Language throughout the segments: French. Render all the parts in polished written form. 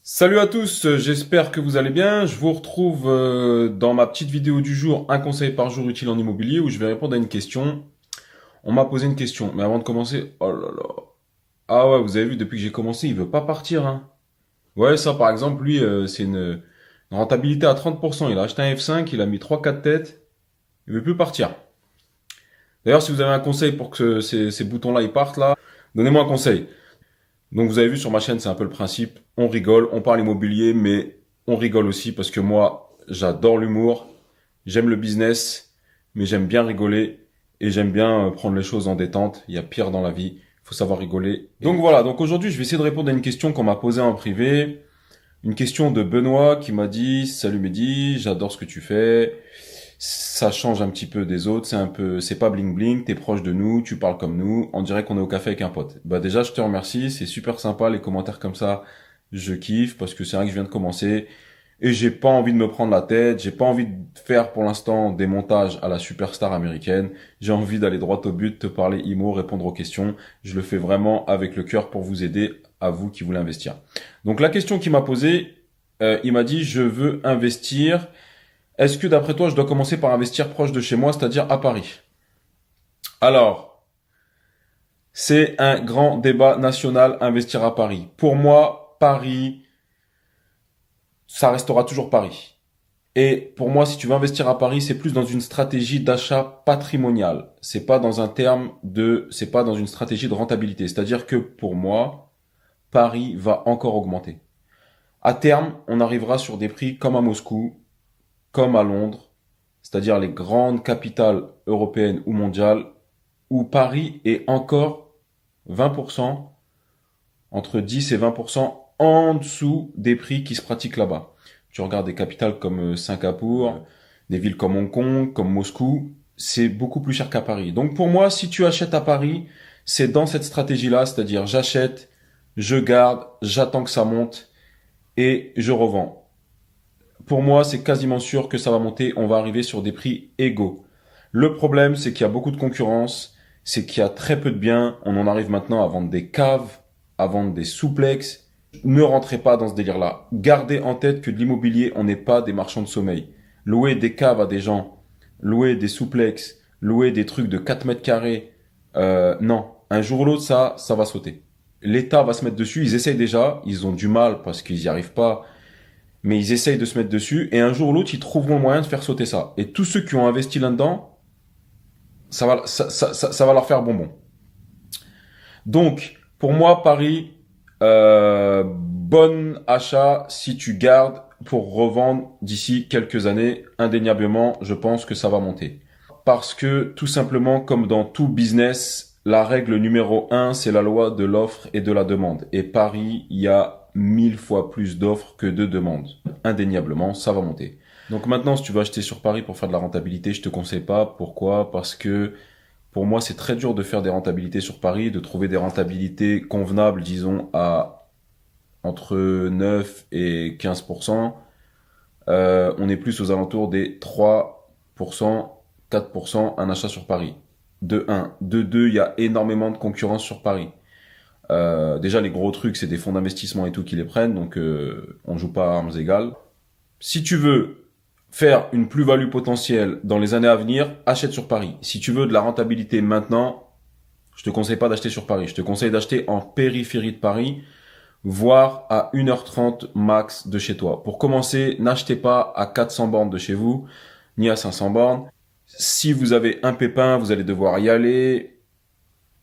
Salut à tous, j'espère que vous allez bien. Je vous retrouve dans ma petite vidéo du jour, un conseil par jour utile en immobilier, où je vais répondre à une question. On m'a posé une question, mais avant de commencer, oh là là. Ah ouais, vous avez vu, depuis que j'ai commencé, il veut pas partir, hein. Ouais, ça par exemple, lui, c'est une rentabilité à 30%. Il a acheté un F5, il a mis trois quatre têtes, il veut plus partir. D'ailleurs, si vous avez un conseil pour que ces boutons-là, ils partent là, donnez-moi un conseil. Donc vous avez vu sur ma chaîne, c'est un peu le principe. On rigole, on parle immobilier, mais on rigole aussi parce que moi, j'adore l'humour, j'aime le business, mais j'aime bien rigoler et j'aime bien prendre les choses en détente. Il y a pire dans la vie, il faut savoir rigoler. Donc voilà, donc aujourd'hui, je vais essayer de répondre à une question qu'on m'a posée en privé. Une question de Benoît qui m'a dit: Salut Mehdi, j'adore ce que tu fais. Ça change un petit peu des autres, c'est pas bling bling, t'es proche de nous, tu parles comme nous, on dirait qu'on est au café avec un pote. Bah déjà, je te remercie, c'est super sympa, les commentaires comme ça, je kiffe, parce que c'est vrai que je viens de commencer, et j'ai pas envie de me prendre la tête, j'ai pas envie de faire pour l'instant des montages à la superstar américaine, j'ai envie d'aller droit au but, te parler IMO, répondre aux questions, je le fais vraiment avec le cœur pour vous aider, à vous qui voulez investir. Donc la question qu'il m'a posée, il m'a dit: je veux investir. Est-ce que d'après toi, je dois commencer par investir proche de chez moi, c'est-à-dire à Paris? Alors, c'est un grand débat national, investir à Paris. Pour moi, Paris, ça restera toujours Paris. Et pour moi, si tu veux investir à Paris, c'est plus dans une stratégie d'achat patrimonial. C'est pas dans une stratégie de rentabilité. C'est-à-dire que pour moi, Paris va encore augmenter. À terme, on arrivera sur des prix comme à Moscou, comme à Londres, c'est-à-dire les grandes capitales européennes ou mondiales, où Paris est encore 20%, entre 10 et 20% en dessous des prix qui se pratiquent là-bas. Tu regardes des capitales comme Singapour, des villes comme Hong Kong, comme Moscou, c'est beaucoup plus cher qu'à Paris. Donc pour moi, si tu achètes à Paris, c'est dans cette stratégie-là, c'est-à-dire j'achète, je garde, j'attends que ça monte et je revends. Pour moi, c'est quasiment sûr que ça va monter, on va arriver sur des prix égaux. Le problème, c'est qu'il y a beaucoup de concurrence, c'est qu'il y a très peu de biens, on en arrive maintenant à vendre des caves, à vendre des souplex. Ne rentrez pas dans ce délire-là. Gardez en tête que de l'immobilier, on n'est pas des marchands de sommeil. Louer des caves à des gens, louer des souplex, louer des trucs de 4 mètres carrés, non. Un jour ou l'autre, ça va sauter. L'État va se mettre dessus, ils essayent déjà, ils ont du mal parce qu'ils n'y arrivent pas, mais ils essayent de se mettre dessus, et un jour ou l'autre, ils trouveront le moyen de faire sauter ça. Et tous ceux qui ont investi là-dedans, ça va leur faire bonbon. Donc, pour moi, Paris, bon achat si tu gardes pour revendre d'ici quelques années. Indéniablement, je pense que ça va monter. Parce que, tout simplement, comme dans tout business, la règle numéro 1, c'est la loi de l'offre et de la demande. Et Paris, il y a 1000 fois plus d'offres que de demandes. Indéniablement, ça va monter. Donc maintenant, si tu veux acheter sur Paris pour faire de la rentabilité, je te conseille pas. Pourquoi? Parce que pour moi, c'est très dur de faire des rentabilités sur Paris, de trouver des rentabilités convenables, disons, à entre 9 et 15%. On est plus aux alentours des 3%, 4% un achat sur Paris. De 1. De 2, il y a énormément de concurrence sur Paris. Déjà, les gros trucs, c'est des fonds d'investissement et tout qui les prennent, donc on joue pas à armes égales. Si tu veux faire une plus-value potentielle dans les années à venir, achète sur Paris. Si tu veux de la rentabilité maintenant, je te conseille pas d'acheter sur Paris. Je te conseille d'acheter en périphérie de Paris, voire à 1h30 max de chez toi. Pour commencer, n'achetez pas à 400 bornes de chez vous, ni à 500 bornes. Si vous avez un pépin, vous allez devoir y aller,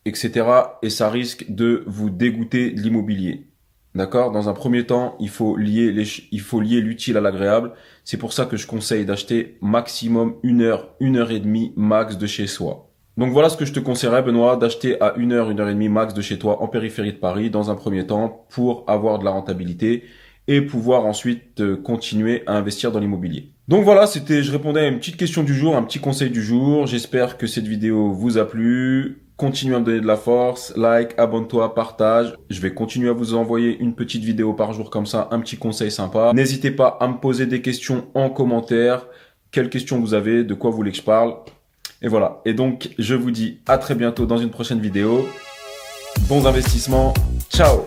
etc. Et ça risque de vous dégoûter de l'immobilier. D'accord? Dans un premier temps, il faut lier l'utile à l'agréable. C'est pour ça que je conseille d'acheter maximum 1 heure, 1 heure et demie max de chez soi. Donc voilà ce que je te conseillerais, Benoît, d'acheter à 1 heure, 1 heure et demie max de chez toi en périphérie de Paris dans un premier temps pour avoir de la rentabilité et pouvoir ensuite continuer à investir dans l'immobilier. Donc voilà, je répondais à une petite question du jour, un petit conseil du jour. J'espère que cette vidéo vous a plu. Continue à me donner de la force, like, abonne-toi, partage. Je vais continuer à vous envoyer une petite vidéo par jour comme ça, un petit conseil sympa. N'hésitez pas à me poser des questions en commentaire. Quelles questions vous avez, de quoi vous voulez que je parle. Et voilà. Et donc, je vous dis à très bientôt dans une prochaine vidéo. Bons investissements. Ciao!